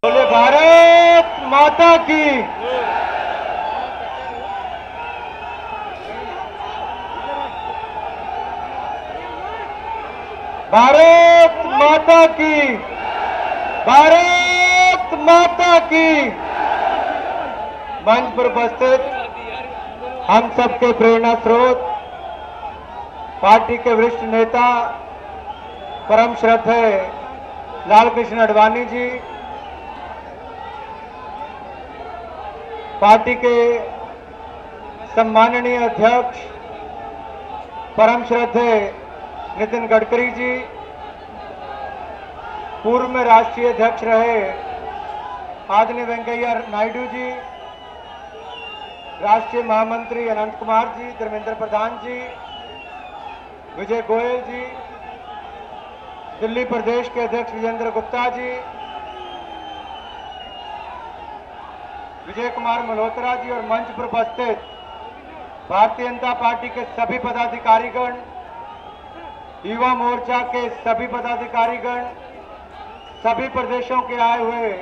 बोले भारत माता की। भारत माता की। भारत माता की। मंच पर उपस्थित हम सबके प्रेरणा स्रोत पार्टी के वरिष्ठ नेता परम श्रद्धेय लाल कृष्ण आडवाणी जी, पार्टी के सम्माननीय अध्यक्ष परम श्रद्धेय नितिन गडकरी जी, पूर्व में राष्ट्रीय अध्यक्ष रहे आदरणीय वेंकैया नायडू जी, राष्ट्रीय महामंत्री अनंत कुमार जी, धर्मेंद्र प्रधान जी, विजय गोयल जी, दिल्ली प्रदेश के अध्यक्ष विजेंद्र गुप्ता जी, विजय कुमार मल्होत्रा जी और मंच पर उपस्थित भारतीय जनता पार्टी के सभी पदाधिकारीगण, युवा मोर्चा के सभी पदाधिकारीगण, सभी प्रदेशों के आए हुए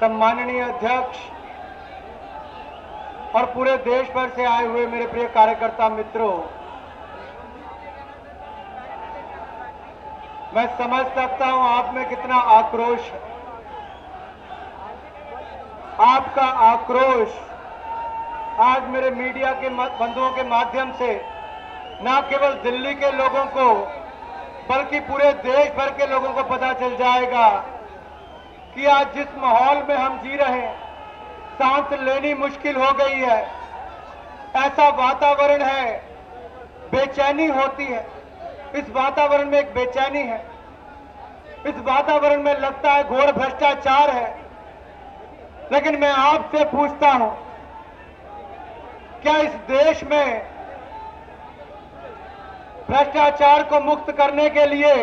सम्माननीय अध्यक्ष और पूरे देश भर से आए हुए मेरे प्रिय कार्यकर्ता मित्रों, मैं समझ सकता हूं आप में कितना आक्रोश है। आपका आक्रोश आज मेरे मीडिया के बंधुओं के माध्यम से न केवल दिल्ली के लोगों को बल्कि पूरे देश भर के लोगों को पता चल जाएगा कि आज जिस माहौल में हम जी रहे हैं, सांस लेनी मुश्किल हो गई है। ऐसा वातावरण है, बेचैनी होती है। इस वातावरण में एक बेचैनी है। इस वातावरण में लगता है घोर भ्रष्टाचार है। लेकिन मैं आपसे पूछता हूं, क्या इस देश में भ्रष्टाचार को मुक्त करने के लिए,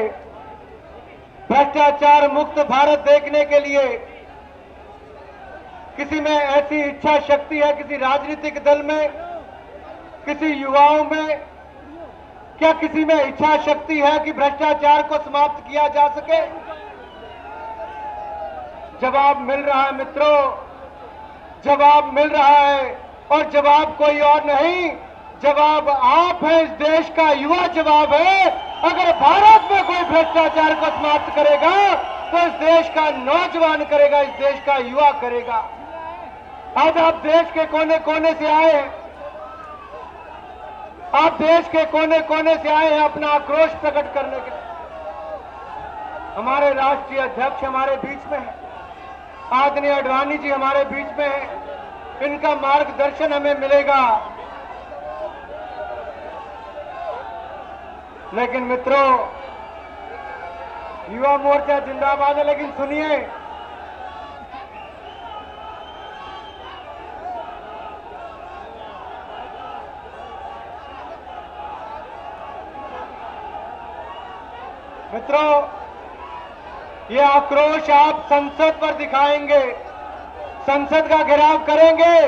भ्रष्टाचार मुक्त भारत देखने के लिए किसी में ऐसी इच्छा शक्ति है, किसी राजनीतिक दल में, किसी युवाओं में, क्या किसी में इच्छा शक्ति है कि भ्रष्टाचार को समाप्त किया जा सके? जवाब मिल रहा है मित्रों, जवाब मिल रहा है और जवाब कोई और नहीं, जवाब आप हैं। इस देश का युवा जवाब है। अगर भारत में कोई भ्रष्टाचार को समाप्त करेगा तो इस देश का नौजवान करेगा, इस देश का युवा करेगा। आज आप देश के कोने कोने से आए हैं, आप देश के कोने कोने से आए हैं अपना आक्रोश प्रकट करने के लिए। हमारे राष्ट्रीय अध्यक्ष हमारे बीच में है, आदरणीय आडवाणी जी हमारे बीच में है, इनका मार्गदर्शन हमें मिलेगा। लेकिन मित्रों, युवा मोर्चा जिंदाबाद है, लेकिन सुनिए, मित्रों, ये आक्रोश आप संसद पर दिखाएंगे, संसद का घेराव करेंगे,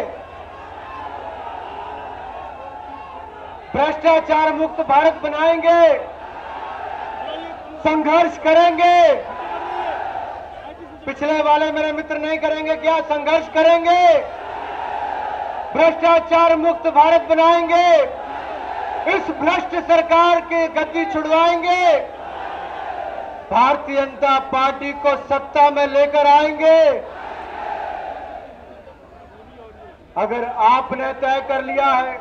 भ्रष्टाचार मुक्त भारत बनाएंगे, संघर्ष करेंगे। पिछले वाले मेरे मित्र नहीं करेंगे क्या? संघर्ष करेंगे, भ्रष्टाचार मुक्त भारत बनाएंगे, इस भ्रष्ट सरकार की गद्दी छुड़वाएंगे, भारतीय जनता पार्टी को सत्ता में लेकर आएंगे। अगर आपने तय कर लिया है,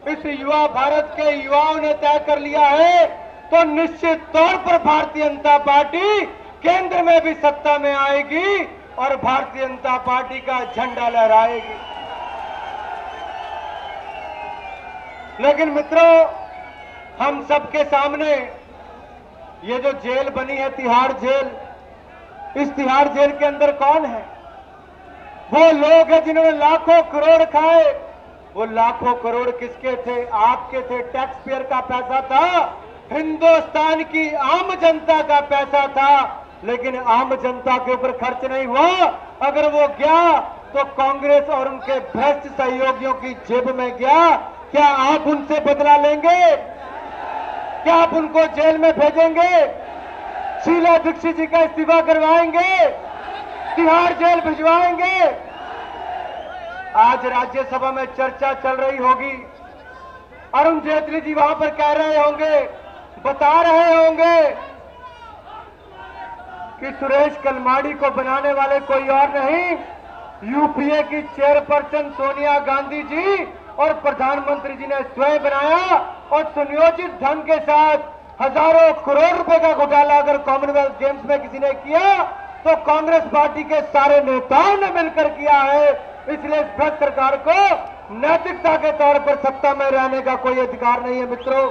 इस युवा भारत के युवाओं ने तय कर लिया है, तो निश्चित तौर पर भारतीय जनता पार्टी केंद्र में भी सत्ता में आएगी और भारतीय जनता पार्टी का झंडा लहराएगी। लेकिन मित्रों, हम सबके सामने ये जो जेल बनी है, तिहाड़ जेल, इस तिहाड़ जेल के अंदर कौन है? वो लोग हैं जिन्होंने लाखों करोड़ खाए। वो लाखों करोड़ किसके थे? आपके थे। टैक्स पेयर का पैसा था, हिंदुस्तान की आम जनता का पैसा था, लेकिन आम जनता के ऊपर खर्च नहीं हुआ। अगर वो गया तो कांग्रेस और उनके भ्रष्ट सहयोगियों की जेब में गया। क्या आप उनसे बदला लेंगे? क्या आप उनको जेल में भेजेंगे? शीला दीक्षित जी का इस्तीफा करवाएंगे? तिहाड़ जेल भिजवाएंगे। आज राज्यसभा में चर्चा चल रही होगी, अरुण जेटली जी वहां पर कह रहे होंगे, बता रहे होंगे कि सुरेश कलमाड़ी को बनाने वाले कोई और नहीं, यूपीए की चेयरपर्सन सोनिया गांधी जी और प्रधानमंत्री जी ने स्वयं बनाया। और सुनियोजित ढंग के साथ हजारों करोड़ रुपए का घोटाला अगर कॉमनवेल्थ गेम्स में किसी ने किया तो कांग्रेस पार्टी के सारे नेताओं ने मिलकर किया है। इसलिए इस भ्रष्ट सरकार को नैतिकता के तौर पर सत्ता में रहने का कोई अधिकार नहीं है। मित्रों,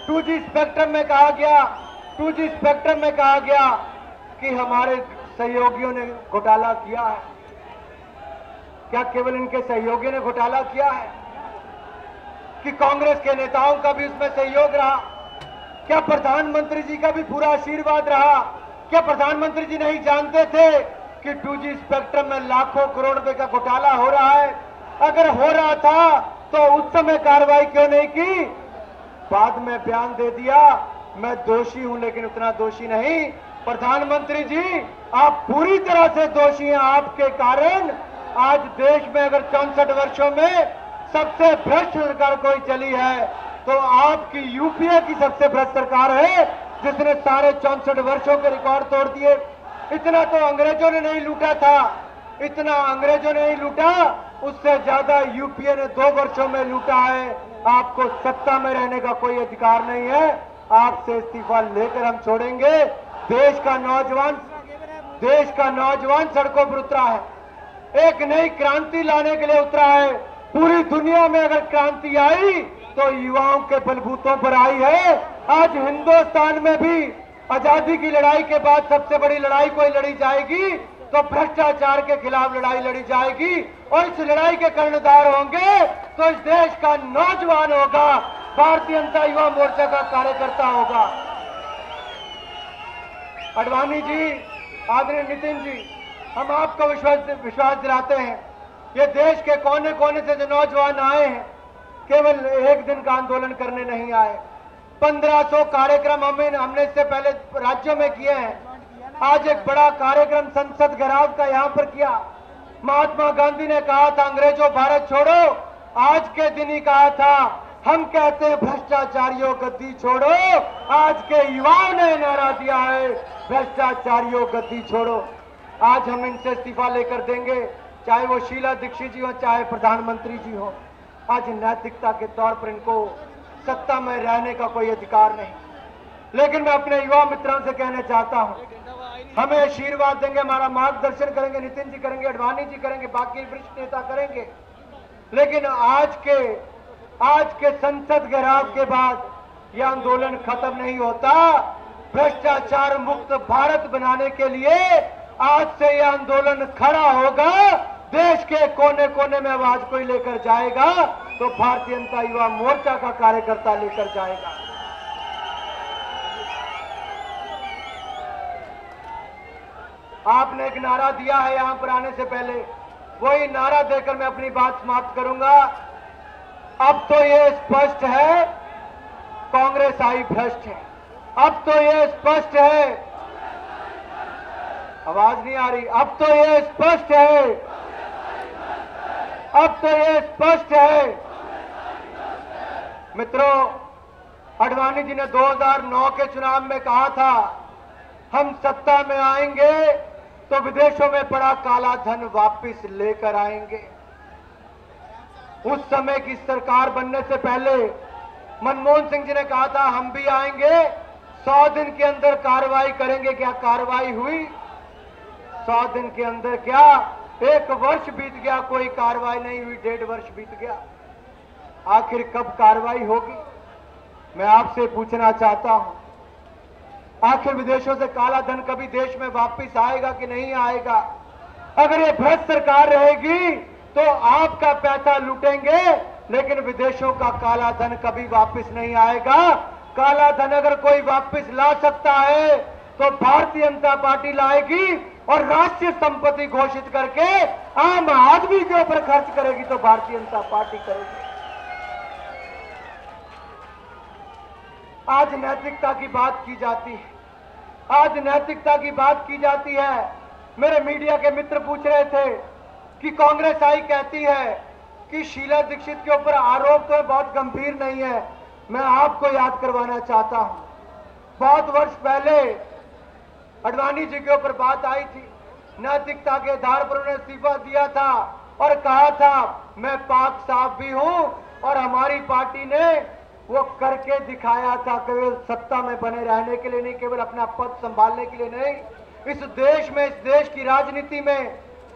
2G स्पेक्ट्रम में कहा गया कि हमारे सहयोगियों ने घोटाला किया है। क्या केवल इनके सहयोगियों ने घोटाला किया है कि कांग्रेस के नेताओं का भी उसमें सहयोग रहा? क्या प्रधानमंत्री जी का भी पूरा आशीर्वाद रहा? क्या प्रधानमंत्री जी नहीं जानते थे कि 2G स्पेक्ट्रम में लाखों करोड़ रुपए का घोटाला हो रहा है? अगर हो रहा था तो उस समय कार्रवाई क्यों नहीं की? बाद में बयान दे दिया मैं दोषी हूं, लेकिन उतना दोषी नहीं। प्रधानमंत्री जी, आप पूरी तरह से दोषी हैं। आपके कारण आज देश में अगर 64 वर्षों में सबसे भ्रष्ट सरकार कोई चली है तो आपकी यूपीए की सबसे भ्रष्ट सरकार है, जिसने सारे 64 वर्षों के रिकॉर्ड तोड़ दिए। इतना तो अंग्रेजों ने नहीं लूटा था, इतना अंग्रेजों ने नहीं लूटा, उससे ज्यादा यूपीए ने 2 वर्षों में लूटा है। आपको सत्ता में रहने का कोई अधिकार नहीं है। आपसे इस्तीफा लेकर हम छोड़ेंगे। देश का नौजवान सड़कों पर उतरा है, एक नई क्रांति लाने के लिए उतरा है। पूरी दुनिया में अगर क्रांति आई तो युवाओं के बलबूतों पर आई है। आज हिंदुस्तान में भी आजादी की लड़ाई के बाद सबसे बड़ी लड़ाई कोई लड़ी जाएगी तो भ्रष्टाचार के खिलाफ लड़ाई लड़ी जाएगी, और इस लड़ाई के कर्णधार होंगे तो इस देश का नौजवान होगा, भारतीय जनता युवा मोर्चा का कार्यकर्ता होगा। अडवाणी जी, आदरणीय नितिन जी, हम आपको विश्वास दिलाते हैं, ये देश के कोने कोने से जो नौजवान आए हैं केवल एक दिन का आंदोलन करने नहीं आए। 1500 कार्यक्रम हमने इससे पहले राज्यों में किए हैं। आज एक बड़ा कार्यक्रम संसद घेराव का यहां पर किया। महात्मा गांधी ने कहा था अंग्रेजों भारत छोड़ो, आज के दिन ही कहा था हम कहते हैं भ्रष्टाचारियों गद्दी छोड़ो। आज के युवाओं ने नारा दिया है भ्रष्टाचारियों गद्दी छोड़ो। आज हम इनसे इस्तीफा लेकर देंगे, चाहे वो शीला दीक्षित जी हो चाहे प्रधानमंत्री जी हो। आज नैतिकता के तौर पर इनको सत्ता में रहने का कोई अधिकार नहीं। लेकिन मैं अपने युवा मित्रों से कहना चाहता हूं, हमें आशीर्वाद देंगे, हमारा मार्गदर्शन करेंगे, नितिन जी करेंगे, अडवाणी जी करेंगे, बाकी वरिष्ठ नेता करेंगे, लेकिन आज के संसद घेराव के बाद यह आंदोलन खत्म नहीं होता। भ्रष्टाचार मुक्त भारत बनाने के लिए आज से यह आंदोलन खड़ा होगा। देश के कोने कोने में आवाज कोई लेकर जाएगा तो भारतीय जनता युवा मोर्चा का कार्यकर्ता लेकर जाएगा। आपने एक नारा दिया है यहां पर आने से पहले, वही नारा देकर मैं अपनी बात समाप्त करूंगा। अब तो ये स्पष्ट है कांग्रेस आई भ्रष्ट है। अब तो ये स्पष्ट है, आवाज नहीं आ रही, अब तो ये स्पष्ट है, अब तो ये स्पष्ट है। मित्रों, अडवाणी जी ने 2009 के चुनाव में कहा था हम सत्ता में आएंगे तो विदेशों में पड़ा काला धन वापस लेकर आएंगे। उस समय की सरकार बनने से पहले मनमोहन सिंह जी ने कहा था हम भी आएंगे, 100 दिन के अंदर कार्रवाई करेंगे। क्या कार्रवाई हुई? 100 दिन के अंदर क्या 1 वर्ष बीत गया, कोई कार्रवाई नहीं हुई, 1.5 वर्ष बीत गया। आखिर कब कार्रवाई होगी? मैं आपसे पूछना चाहता हूं, आखिर विदेशों से काला धन कभी देश में वापस आएगा कि नहीं आएगा? अगर ये भ्रष्ट सरकार रहेगी तो आपका पैसा लूटेंगे, लेकिन विदेशों का काला धन कभी वापस नहीं आएगा। काला धन अगर कोई वापस ला सकता है तो भारतीय जनता पार्टी लाएगी, और राष्ट्रीय संपत्ति घोषित करके आम आदमी के ऊपर खर्च करेगी तो भारतीय जनता पार्टी करेगी। आज नैतिकता की बात की जाती है, आज नैतिकता की बात की जाती है। मेरे मीडिया के मित्र पूछ रहे थे कि कांग्रेस आई कहती है कि शीला दीक्षित के ऊपर आरोप तो बहुत गंभीर नहीं है। मैं आपको याद करवाना चाहता हूं, बहुत वर्ष पहले अडवाणी जी के ऊपर बात आई थी, नैतिकता के आधार पर उन्होंने इस्तीफा दिया था और कहा था मैं पाक साफ भी हूं, और हमारी पार्टी ने वो करके दिखाया था, केवल सत्ता में बने रहने के लिए नहीं, केवल अपना पद संभालने के लिए नहीं। इस देश में, इस देश की राजनीति में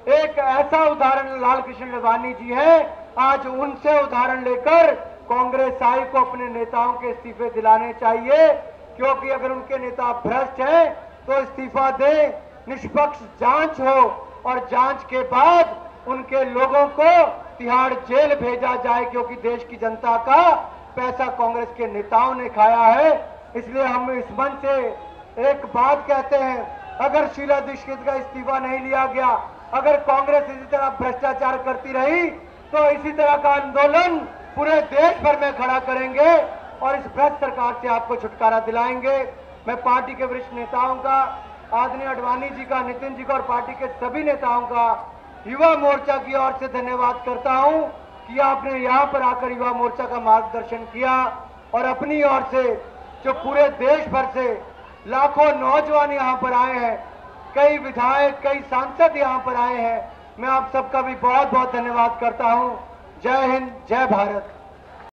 एक ऐसा उदाहरण लाल कृष्ण अडवाणी जी हैं। आज उनसे उदाहरण लेकर कांग्रेस आई को अपने नेताओं के इस्तीफे दिलाने चाहिए, क्योंकि अगर उनके नेता भ्रष्ट हैं तो इस्तीफा दें, निष्पक्ष जांच हो और जांच के बाद उनके लोगों को तिहाड़ जेल भेजा जाए, क्योंकि देश की जनता का पैसा कांग्रेस के नेताओं ने खाया है। इसलिए हम इस मंच से एक बात कहते हैं, अगर शीला दीक्षित का इस्तीफा नहीं लिया गया, अगर कांग्रेस इसी तरह भ्रष्टाचार करती रही, तो इसी तरह का आंदोलन पूरे देश भर में खड़ा करेंगे और इस भ्रष्ट सरकार से आपको छुटकारा दिलाएंगे। मैं पार्टी के वरिष्ठ नेताओं का, आदरणीय अडवाणी जी का, नितिन जी का और पार्टी के सभी नेताओं का युवा मोर्चा की ओर से धन्यवाद करता हूं कि आपने यहां पर आकर युवा मोर्चा का मार्गदर्शन किया, और अपनी ओर से जो पूरे देश भर से लाखों नौजवान यहां पर आए हैं, कई विधायक, कई सांसद यहां पर आए हैं, मैं आप सबका भी बहुत बहुत धन्यवाद करता हूं। जय हिंद, जय भारत।